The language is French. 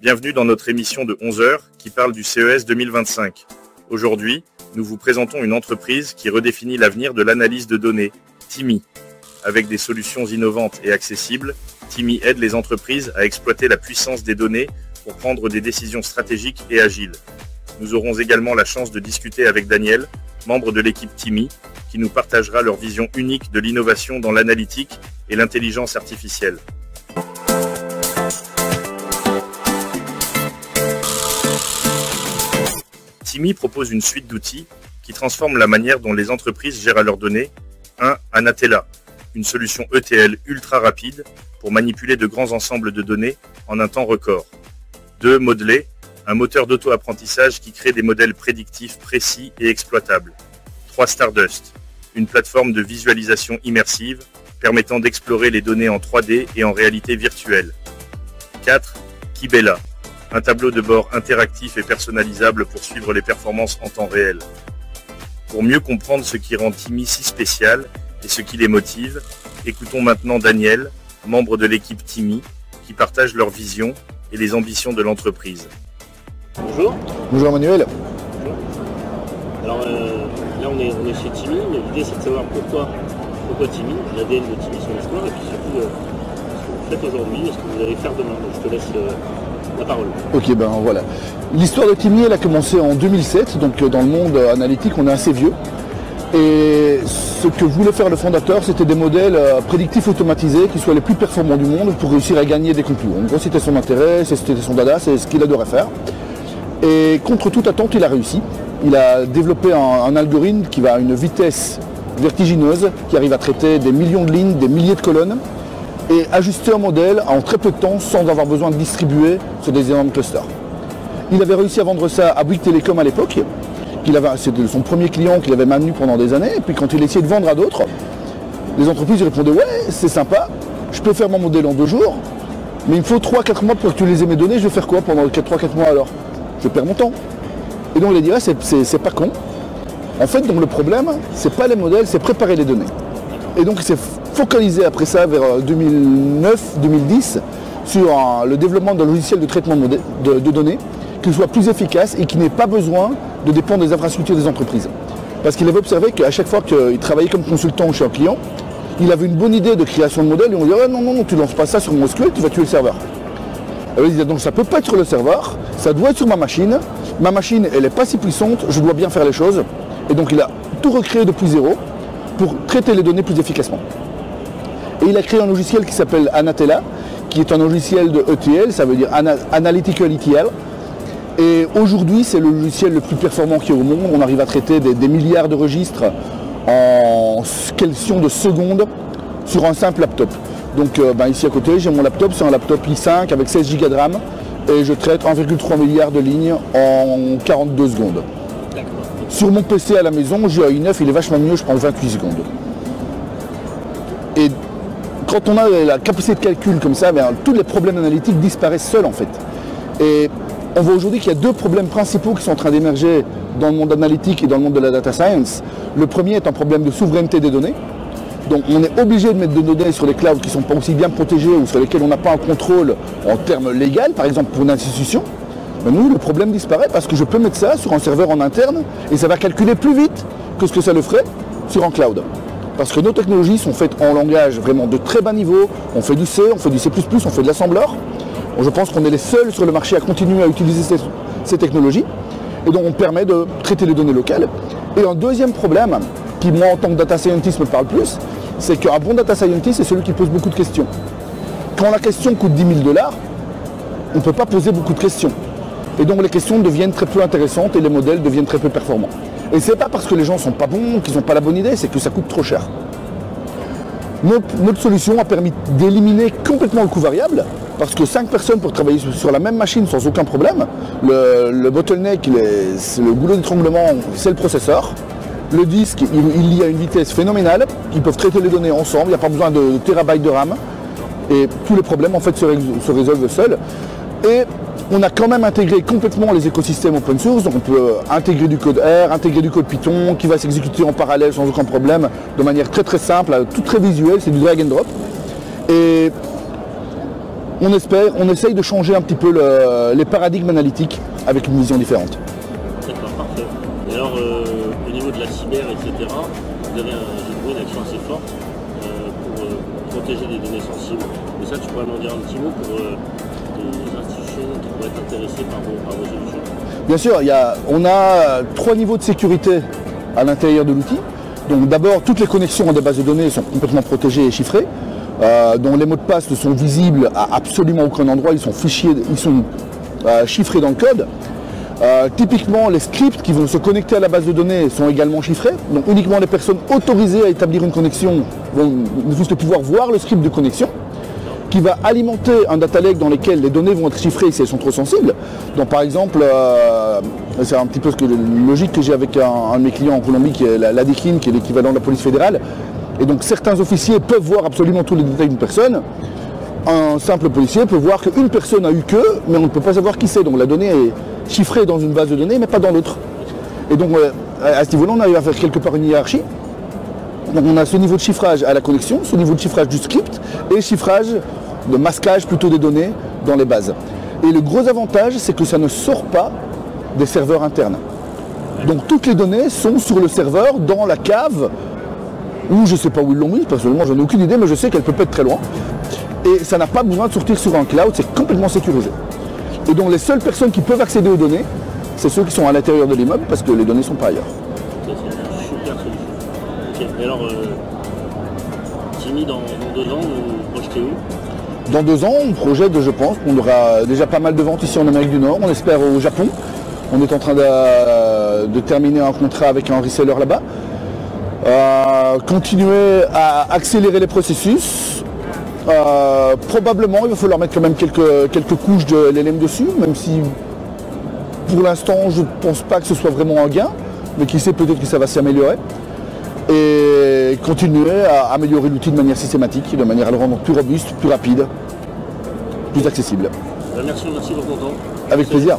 Bienvenue dans notre émission de 11 h qui parle du CES 2025. Aujourd'hui, nous vous présentons une entreprise qui redéfinit l'avenir de l'analyse de données, TIMI. Avec des solutions innovantes et accessibles, TIMI aide les entreprises à exploiter la puissance des données pour prendre des décisions stratégiques et agiles. Nous aurons également la chance de discuter avec Daniel, membre de l'équipe TIMI, qui nous partagera leur vision unique de l'innovation dans l'analytique et l'intelligence artificielle. TIMI propose une suite d'outils qui transforment la manière dont les entreprises gèrent leurs données. 1. Anatella, une solution ETL ultra rapide pour manipuler de grands ensembles de données en un temps record. 2. Modelé, un moteur d'auto-apprentissage qui crée des modèles prédictifs précis et exploitables. 3. Stardust, une plateforme de visualisation immersive permettant d'explorer les données en 3D et en réalité virtuelle. 4. Kibela, un tableau de bord interactif et personnalisable pour suivre les performances en temps réel. Pour mieux comprendre ce qui rend TIMI si spécial et ce qui les motive, écoutons maintenant Daniel, membre de l'équipe TIMI, qui partage leur vision et les ambitions de l'entreprise. Bonjour. Bonjour Emmanuel. Bonjour. Alors là on est chez TIMI, mais l'idée c'est de savoir pourquoi TIMI, l'ADN de TIMI, son histoire, et puis surtout ce que vous faites aujourd'hui et ce que vous allez faire demain. Donc, je te laisse la parole. Ok, ben voilà. L'histoire de TIMI, elle a commencé en 2007, donc dans le monde analytique on est assez vieux. Et ce que voulait faire le fondateur, c'était des modèles prédictifs automatisés qui soient les plus performants du monde pour réussir à gagner des concours. En gros, c'était son intérêt, c'était son dada, c'est ce qu'il adorait faire. Et contre toute attente, il a réussi. Il a développé un algorithme qui va à une vitesse vertigineuse, qui arrive à traiter des millions de lignes, des milliers de colonnes, et ajuster un modèle en très peu de temps sans avoir besoin de distribuer sur des énormes clusters. Il avait réussi à vendre ça à Bouygues Télécom à l'époque. C'était son premier client qu'il avait maintenu pendant des années. Et puis quand il essayait de vendre à d'autres, les entreprises lui répondaient « Ouais, c'est sympa, je peux faire mon modèle en 2 jours, mais il me faut 3-4 mois pour actualiser mes données, je vais faire quoi pendant 3-4 mois alors? Je perds mon temps. » Et donc il a dit « Ouais, c'est pas con. » En fait, donc le problème, c'est pas les modèles, c'est préparer les données. Et donc il s'est focalisé après ça, vers 2009-2010, sur le développement d'un logiciel de traitement de données qui soit plus efficace et qui n'ait pas besoin de dépendre des infrastructures des entreprises. Parce qu'il avait observé qu'à chaque fois qu'il travaillait comme consultant chez un client, il avait une bonne idée de création de modèle et on lui disait non, tu ne lances pas ça sur mon SQL, tu vas tuer le serveur. Alors il disait donc ça ne peut pas être sur le serveur, ça doit être sur ma machine elle n'est pas si puissante, je dois bien faire les choses. Et donc il a tout recréé depuis zéro pour traiter les données plus efficacement. Et il a créé un logiciel qui s'appelle Anatella, qui est un logiciel de ETL, ça veut dire Analytical ETL. Et aujourd'hui, c'est le logiciel le plus performant qu'il y a au monde. On arrive à traiter des milliards de registres en question de secondes sur un simple laptop. Donc ici à côté, j'ai mon laptop, c'est un laptop i5 avec 16 Go de RAM et je traite 1,3 milliard de lignes en 42 secondes. Sur mon PC à la maison, j'ai un i9, il est vachement mieux, je prends 28 secondes. Et quand on a la capacité de calcul comme ça, tous les problèmes analytiques disparaissent seuls en fait. Et on voit aujourd'hui qu'il y a 2 problèmes principaux qui sont en train d'émerger dans le monde analytique et dans le monde de la data science. Le premier est un problème de souveraineté des données. Donc on est obligé de mettre des données sur les clouds qui ne sont pas aussi bien protégés ou sur lesquels on n'a pas un contrôle en termes légaux, par exemple pour une institution. Mais nous, le problème disparaît parce que je peux mettre ça sur un serveur en interne et ça va calculer plus vite que ce que ça le ferait sur un cloud. Parce que nos technologies sont faites en langage vraiment de très bas niveau. On fait du C, on fait du C++, on fait de l'assembleur. Je pense qu'on est les seuls sur le marché à continuer à utiliser ces technologies. Et donc on permet de traiter les données locales. Et un deuxième problème, qui moi en tant que data scientist me parle plus, c'est qu'un bon data scientist, c'est celui qui pose beaucoup de questions. Quand la question coûte 10 000 $, on ne peut pas poser beaucoup de questions. Et donc les questions deviennent très peu intéressantes et les modèles deviennent très peu performants. Et c'est pas parce que les gens sont pas bons, qu'ils n'ont pas la bonne idée, c'est que ça coûte trop cher. Notre solution a permis d'éliminer complètement le coût variable, parce que 5 personnes pour travailler sur la même machine sans aucun problème. Le bottleneck, le goulot d'étranglement, c'est le processeur. Le disque, il y a une vitesse phénoménale, ils peuvent traiter les données ensemble, il n'y a pas besoin de terabytes de RAM. Et tous les problèmes en fait se résolvent seuls. Et on a quand même intégré complètement les écosystèmes open source, donc on peut intégrer du code R, intégrer du code Python qui va s'exécuter en parallèle sans aucun problème, de manière très très simple, tout très visuel, c'est du drag and drop. Et on essaye de changer un petit peu les paradigmes analytiques avec une vision différente. D'accord, parfait. Et alors, au niveau de la cyber, etc., vous avez une action assez forte pour protéger des données sensibles. Et ça, tu pourrais m'en dire un petit mot pour des institutions qui pourraient être intéressées par vos solutions? Bien sûr, on a 3 niveaux de sécurité à l'intérieur de l'outil. Donc d'abord, toutes les connexions à des bases de données sont complètement protégées et chiffrées, dont les mots de passe ne sont visibles à absolument aucun endroit, ils sont chiffrés dans le code. Typiquement, les scripts qui vont se connecter à la base de données sont également chiffrés. Donc uniquement les personnes autorisées à établir une connexion vont juste pouvoir voir le script de connexion, qui va alimenter un data lake dans lequel les données vont être chiffrées si elles sont trop sensibles. Donc par exemple, c'est un petit peu logique que j'ai avec un de mes clients en Colombie, qui est la DICIN, qui est l'équivalent de la police fédérale. Et donc certains officiers peuvent voir absolument tous les détails d'une personne. Un simple policier peut voir qu'une personne a eu que, mais on ne peut pas savoir qui c'est. Donc la donnée est chiffrée dans une base de données, mais pas dans l'autre. Et donc à ce niveau-là, on arrive à faire quelque part une hiérarchie. Donc on a ce niveau de chiffrage à la connexion, ce niveau de chiffrage du script, et chiffrage de masquage plutôt des données dans les bases. Et le gros avantage, c'est que ça ne sort pas des serveurs internes. Donc toutes les données sont sur le serveur, dans la cave, ou je ne sais pas où ils l'ont mis, personnellement j'en ai aucune idée, mais je sais qu'elle peut pas être très loin. Et ça n'a pas besoin de sortir sur un cloud, c'est complètement sécurisé. Et donc les seules personnes qui peuvent accéder aux données, c'est ceux qui sont à l'intérieur de l'immeuble, parce que les données ne sont pas ailleurs. Ça, c'est une super solution. Ok, et alors, Timmy, dans 2 ans, vous projetez où? Dans 2 ans, on projette, je pense, qu'on aura déjà pas mal de ventes ici en Amérique du Nord, on espère au Japon. On est en train de terminer un contrat avec un reseller là-bas. Continuer à accélérer les processus. Probablement, il va falloir mettre quand même quelques couches de LLM dessus, même si pour l'instant, je ne pense pas que ce soit vraiment un gain, mais qui sait, peut-être que ça va s'améliorer. Et continuer à améliorer l'outil de manière systématique, de manière à le rendre plus robuste, plus rapide, plus accessible. Merci pour ton temps. Avec plaisir.